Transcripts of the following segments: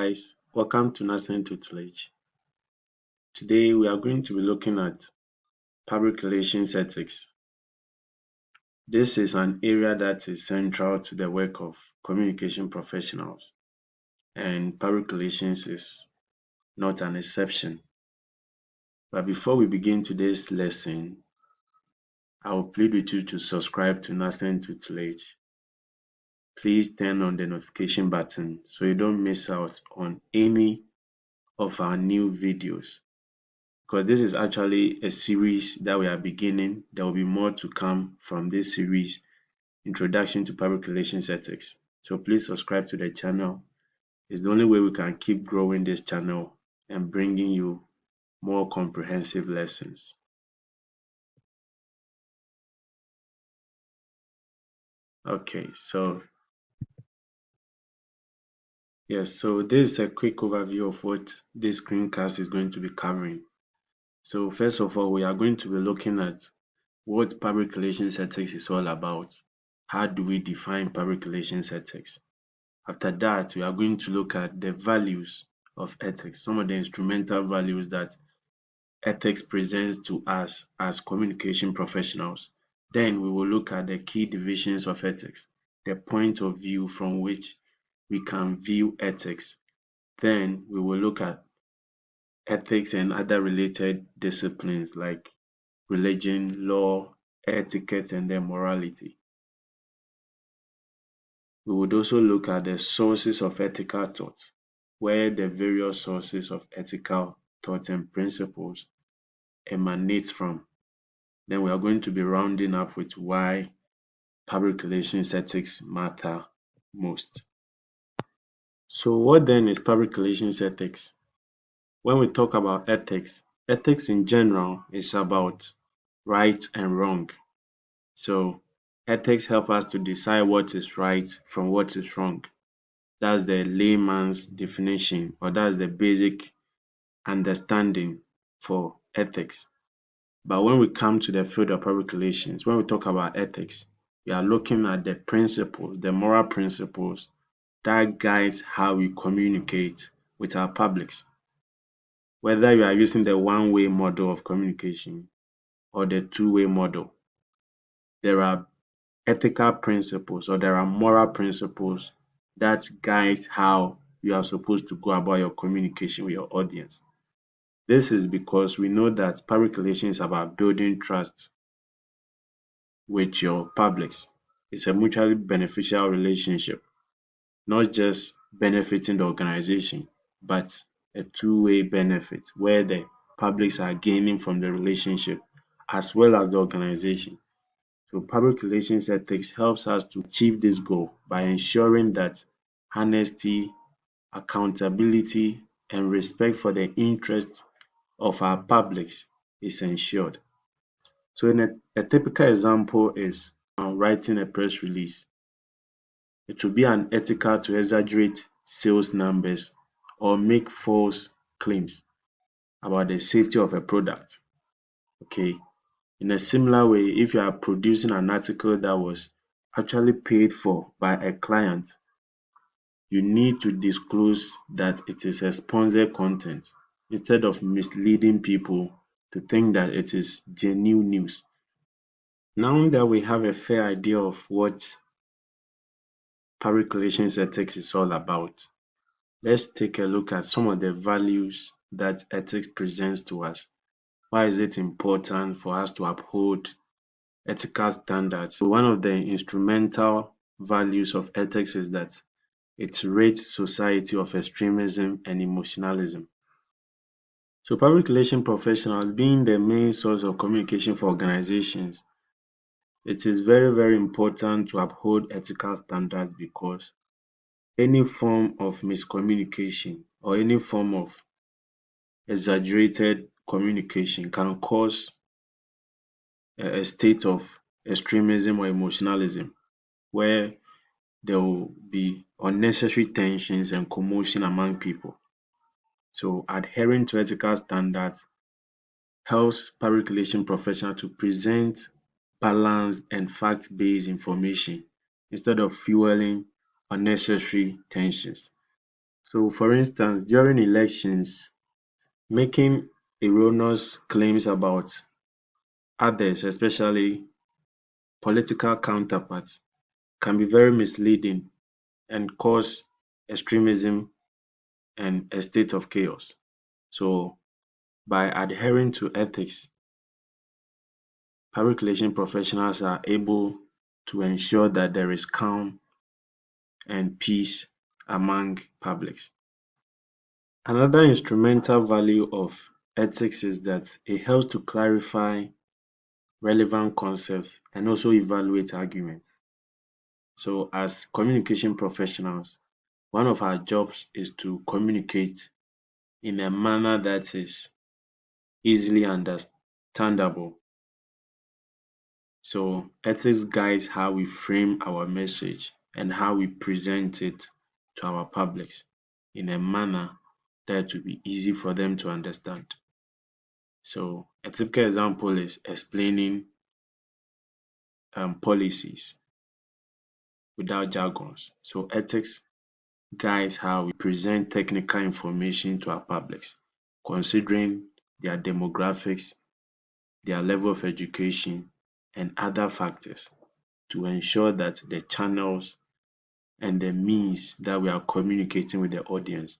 guys, welcome to Nascent Tutelage. Today we are going to be looking at public relations ethics. This is an area that is central to the work of communication professionals, and public relations is not an exception. But before we begin today's lesson, I will plead with you to subscribe to Nascent Tutelage. Please turn on the notification button so you don't miss out on any of our new videos. Because this is actually a series that we are beginning. There will be more to come from this series, Introduction to Public Relations Ethics. So please subscribe to the channel. It's the only way we can keep growing this channel and bringing you more comprehensive lessons. Okay, so so this is a quick overview of what this screencast is going to be covering. So first of all, we are going to be looking at what public relations ethics is all about. How do we define public relations ethics? After that, we are going to look at the values of ethics, some of the instrumental values that ethics presents to us as communication professionals. Then we will look at the key divisions of ethics, the point of view from which we can view ethics. Then we will look at ethics and other related disciplines like religion, law, etiquette, and then morality. We would also look at the sources of ethical thought, where the various sources of ethical thoughts and principles emanate from. Then we are going to be rounding up with why public relations ethics matter most. So what then is public relations ethics? When we talk about ethics, ethics in general is about right and wrong. So ethics help us to decide what is right from what is wrong. That's the layman's definition, or that's the basic understanding for ethics. But when we come to the field of public relations, when we talk about ethics, we are looking at the principles, the moral principles that guides how we communicate with our publics. Whether you are using the one-way model of communication or the two-way model, there are ethical principles or there are moral principles that guides how you are supposed to go about your communication with your audience. This is because we know that public relations is about building trust with your publics. It's a mutually beneficial relationship, not just benefiting the organization, but a two-way benefit where the publics are gaining from the relationship as well as the organization. So public relations ethics helps us to achieve this goal by ensuring that honesty, accountability, and respect for the interests of our publics is ensured. So in a typical example is writing a press release. It will be unethical to exaggerate sales numbers or make false claims about the safety of a product. Okay. In a similar way, if you are producing an article that was actually paid for by a client, you need to disclose that it is a sponsored content instead of misleading people to think that it is genuine news. Now that we have a fair idea of what public relations ethics is all about, let's take a look at some of the values that ethics presents to us. Why is it important for us to uphold ethical standards? So one of the instrumental values of ethics is that it rids society of extremism and emotionalism. So public relation professionals being the main source of communication for organizations, it is very, very important to uphold ethical standards because any form of miscommunication or any form of exaggerated communication can cause a state of extremism or emotionalism where there will be unnecessary tensions and commotion among people. So adhering to ethical standards helps public relation professionals to present balanced and fact-based information instead of fueling unnecessary tensions. So, for instance, during elections, making erroneous claims about others, especially political counterparts, can be very misleading and cause extremism and a state of chaos. So, by adhering to ethics, public relation professionals are able to ensure that there is calm and peace among publics. Another instrumental value of ethics is that it helps to clarify relevant concepts and also evaluate arguments. So, as communication professionals, one of our jobs is to communicate in a manner that is easily understandable. So, ethics guides how we frame our message and how we present it to our publics in a manner that will be easy for them to understand. So, a typical example is explaining policies without jargons. So, ethics guides how we present technical information to our publics, considering their demographics, their level of education, and other factors to ensure that the channels and the means that we are communicating with the audience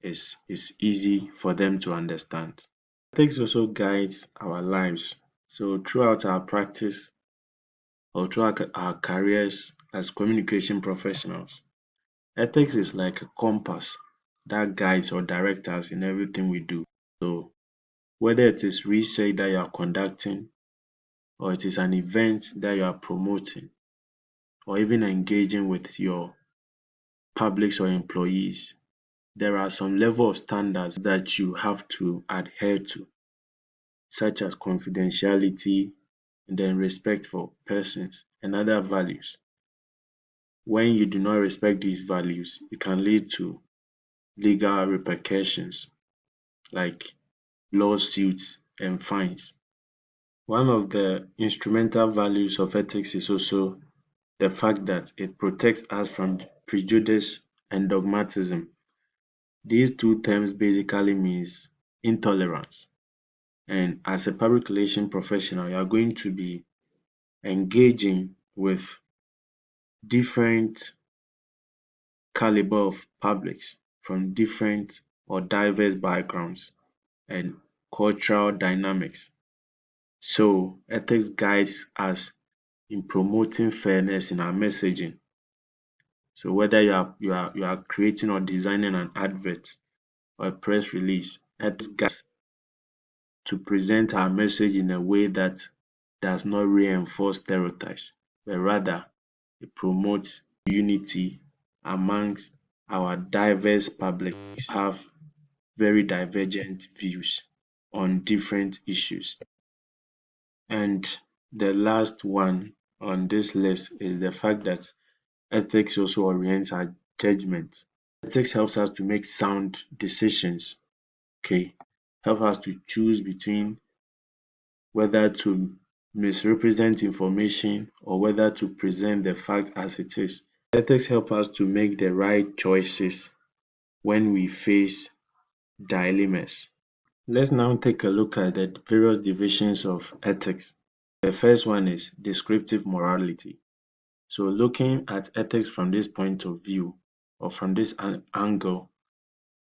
is easy for them to understand. Ethics also guides our lives. So throughout our practice or throughout our careers as communication professionals, ethics is like a compass that guides or directs us in everything we do. So whether it is research that you are conducting, or it is an event that you are promoting, or even engaging with your publics or employees, there are some level of standards that you have to adhere to, such as confidentiality and then respect for persons and other values. When you do not respect these values, it can lead to legal repercussions like lawsuits and fines. One of the instrumental values of ethics is also the fact that it protects us from prejudice and dogmatism. These two terms basically means intolerance. And as a public relation professional, you are going to be engaging with different caliber of publics from different or diverse backgrounds and cultural dynamics. So ethics guides us in promoting fairness in our messaging. So whether you are creating or designing an advert or a press release, ethics guides to present our message in a way that does not reinforce stereotypes, but rather it promotes unity amongst our diverse public who have very divergent views on different issues. And the last one on this list is the fact that ethics also orients our judgment. Ethics helps us to make sound decisions, okay? Help us to choose between whether to misrepresent information or whether to present the fact as it is. Ethics help us to make the right choices when we face dilemmas. Let's now take a look at the various divisions of ethics. The first one is descriptive morality. So looking at ethics from this point of view or from this angle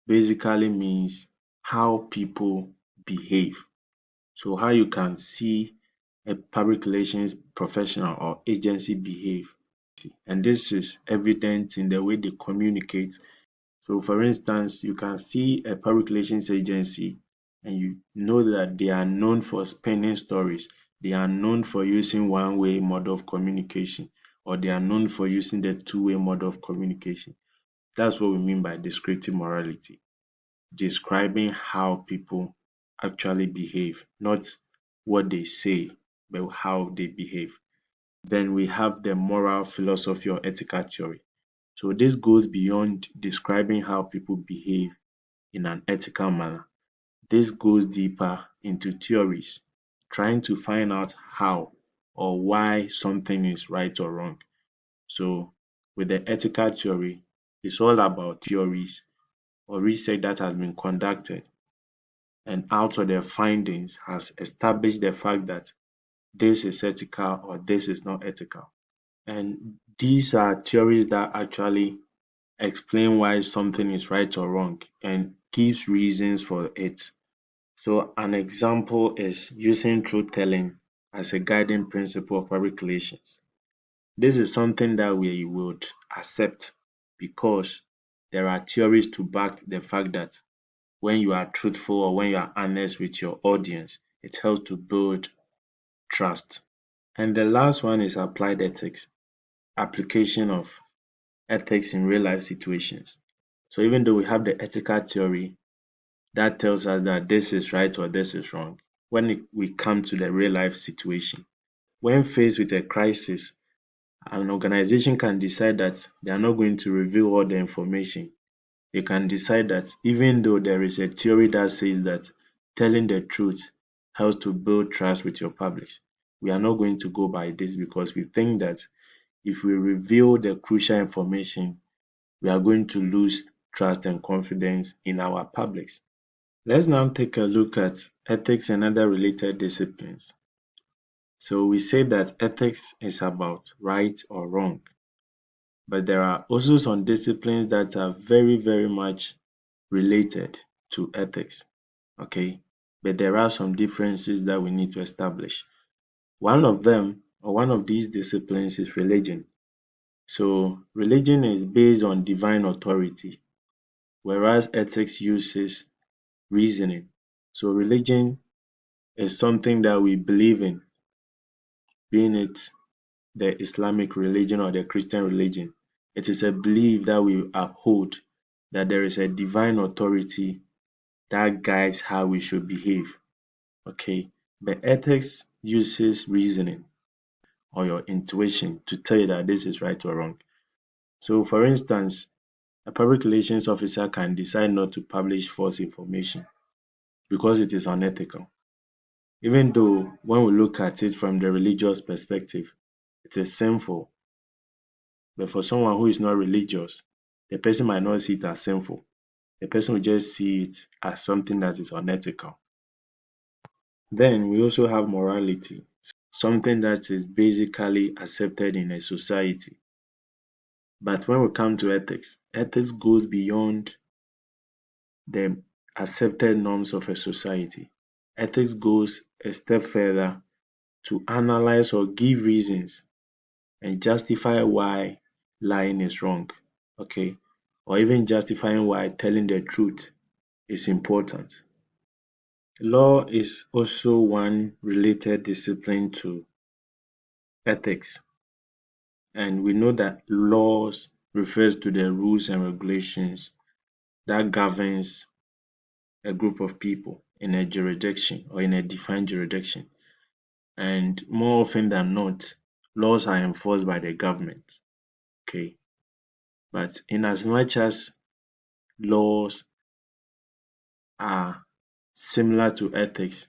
basically means how people behave. So how you can see a public relations professional or agency behave. And this is evident in the way they communicate. So for instance, you can see a public relations agency and you know that they are known for spinning stories. They are known for using one-way mode of communication, or they are known for using the two-way mode of communication. That's what we mean by descriptive morality, describing how people actually behave, not what they say, but how they behave. Then we have the moral philosophy or ethical theory. So this goes beyond describing how people behave in an ethical manner. This goes deeper into theories, trying to find out how or why something is right or wrong. So with the ethical theory, It's all about theories or research that has been conducted, and out of their findings has established the fact that this is ethical or this is not ethical. And these are theories that actually explain why something is right or wrong and gives reasons for it. So an example is using truth telling as a guiding principle of public relations. This is something that we would accept because there are theories to back the fact that when you are truthful or when you are honest with your audience, it helps to build trust. And the last one is applied ethics, application of ethics in real life situations. So even though we have the ethical theory that tells us that this is right or this is wrong, when we come to the real life situation, when faced with a crisis, an organization can decide that they are not going to reveal all the information. They can decide that even though there is a theory that says that telling the truth helps to build trust with your public, we are not going to go by this because we think that if we reveal the crucial information, we are going to lose trust and confidence in our publics. Let's now take a look at ethics and other related disciplines. So we say that ethics is about right or wrong, but there are also some disciplines that are very, very much related to ethics. Okay, but there are some differences that we need to establish. One of them, or one of these disciplines, is religion. So religion is based on divine authority, whereas ethics uses reasoning. So religion is something that we believe in, being it the Islamic religion or the Christian religion. It is a belief that we uphold that there is a divine authority that guides how we should behave. Okay, but ethics uses reasoning or your intuition to tell you that this is right or wrong. So, for instance, a public relations officer can decide not to publish false information because it is unethical. Even though when we look at it from the religious perspective, it is sinful. But for someone who is not religious, the person might not see it as sinful. The person will just see it as something that is unethical. Then we also have morality, something that is basically accepted in a society. But when we come to ethics, ethics goes beyond the accepted norms of a society. Ethics goes a step further to analyze or give reasons and justify why lying is wrong, okay? Or even justifying why telling the truth is important. Law is also one related discipline to ethics, and we know that laws refers to the rules and regulations that governs a group of people in a jurisdiction or in a defined jurisdiction. And more often than not, laws are enforced by the government. Okay. But in as much as laws are similar to ethics,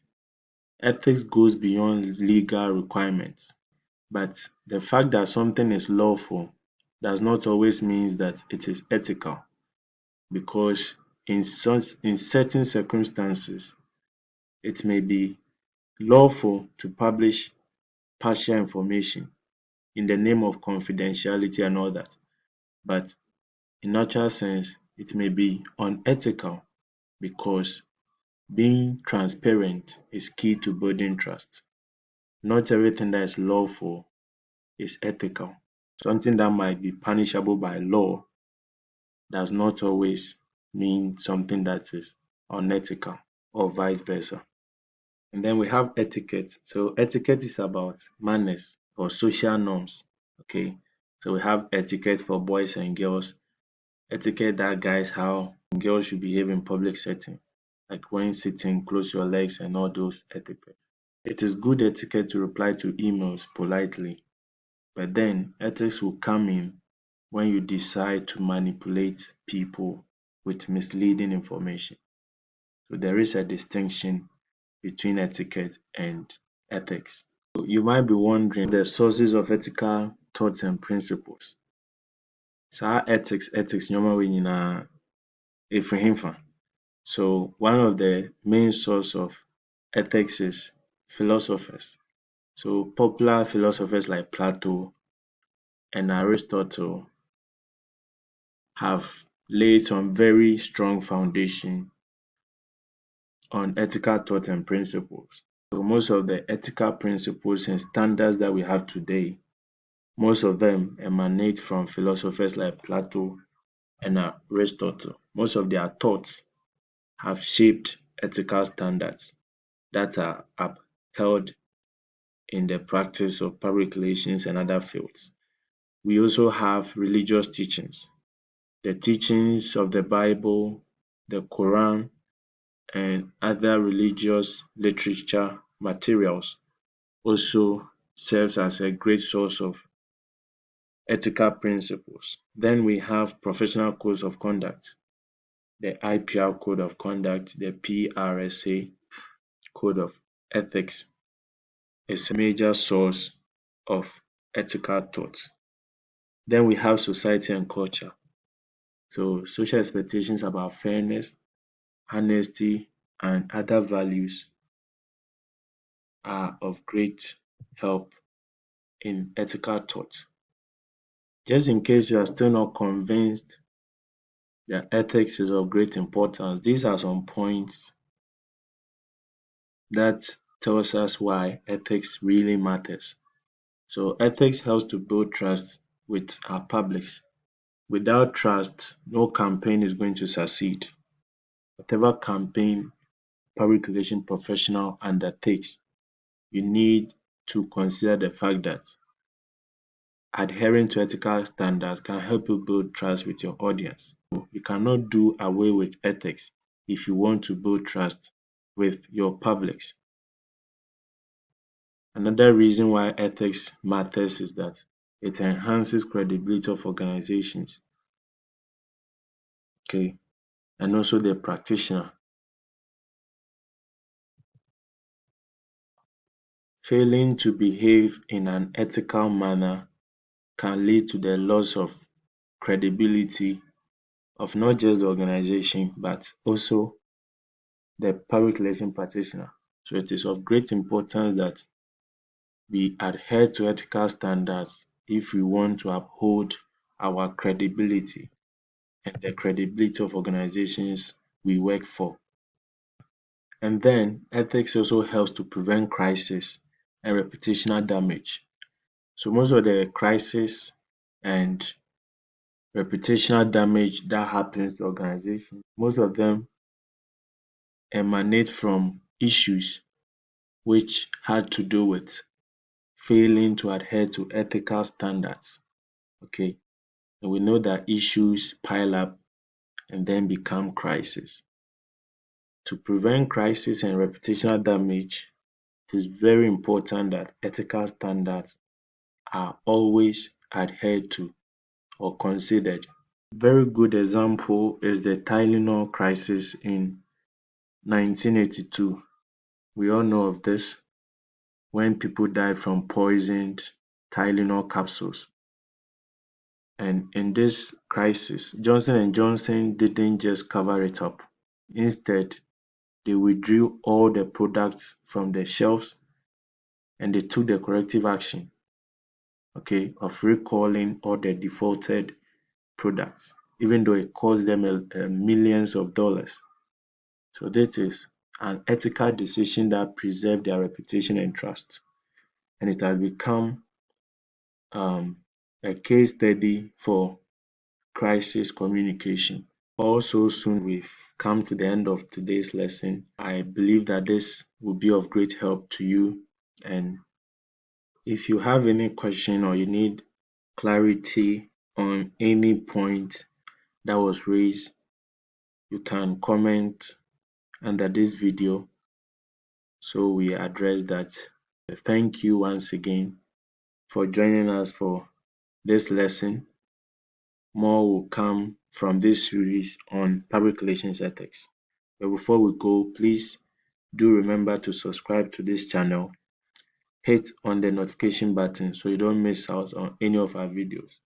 ethics goes beyond legal requirements. But the fact that something is lawful does not always mean that it is ethical, because in certain circumstances it may be lawful to publish partial information in the name of confidentiality and all that. But in natural sense, it may be unethical because being transparent is key to building trust. Not everything that is lawful is ethical. Something that might be punishable by law does not always mean something that is unethical or vice versa. And then we have etiquette. So etiquette is about manners or social norms. Okay. So we have etiquette for boys and girls, etiquette that guides how girls should behave in public setting, like when sitting, close your legs and all those etiquettes. It is good etiquette to reply to emails politely, but then ethics will come in when you decide to manipulate people with misleading information. So there is a distinction between etiquette and ethics. So you might be wondering the sources of ethical thoughts and principles. saa ethics nneɛma wei nyinaa ɛfiri hemfa? So one of the main source of ethics is philosophers. So popular philosophers like Plato and Aristotle have laid some very strong foundation on ethical thought and principles. So most of the ethical principles and standards that we have today, most of them emanate from philosophers like Plato and Aristotle. Most of their thoughts have shaped ethical standards that are upheld in the practice of public relations and other fields. We also have religious teachings. The teachings of the Bible, the Quran, and other religious literature materials also serves as a great source of ethical principles. Then we have professional codes of conduct, the IPR code of conduct, the PRSA code of ethics is a major source of ethical thought. Then we have society and culture. So social expectations about fairness, honesty, and other values are of great help in ethical thought. Just in case you are still not convinced that ethics is of great importance, these are some points that tells us why ethics really matters. So ethics helps to build trust with our publics. Without trust, no campaign is going to succeed. Whatever campaign public relation professional undertakes, you need to consider the fact that adhering to ethical standards can help you build trust with your audience. You cannot do away with ethics if you want to build trust with your publics. Another reason why ethics matters is that it enhances credibility of organizations, okay, and also the practitioner. Failing to behave in an ethical manner can lead to the loss of credibility of not just the organization but also the public relation practitioner. So it is of great importance that we adhere to ethical standards if we want to uphold our credibility and the credibility of organizations we work for. And then ethics also helps to prevent crisis and reputational damage. So most of the crisis and reputational damage that happens to organizations, most of them emanate from issues which had to do with failing to adhere to ethical standards. Okay, and we know that issues pile up and then become crisis. To prevent crisis and reputational damage, it is very important that ethical standards are always adhered to or considered. Very good example is the Tylenol crisis in 1982. We all know of this, when people died from poisoned Tylenol capsules. And in this crisis, Johnson and Johnson didn't just cover it up. Instead, they withdrew all the products from the shelves and they took the corrective action, okay, of recalling all the defaulted products, even though it cost them millions of dollars. So this is an ethical decision that preserved their reputation and trust. And it has become a case study for crisis communication. Also, soon we've come to the end of today's lesson. I believe that this will be of great help to you. And if you have any question or you need clarity on any point that was raised, you can comment under this video so we address that. Thank you once again for joining us for this lesson. More will come from this series on public relations ethics. But before we go, please do remember to subscribe to this channel hit on the notification button so you don't miss out on any of our videos.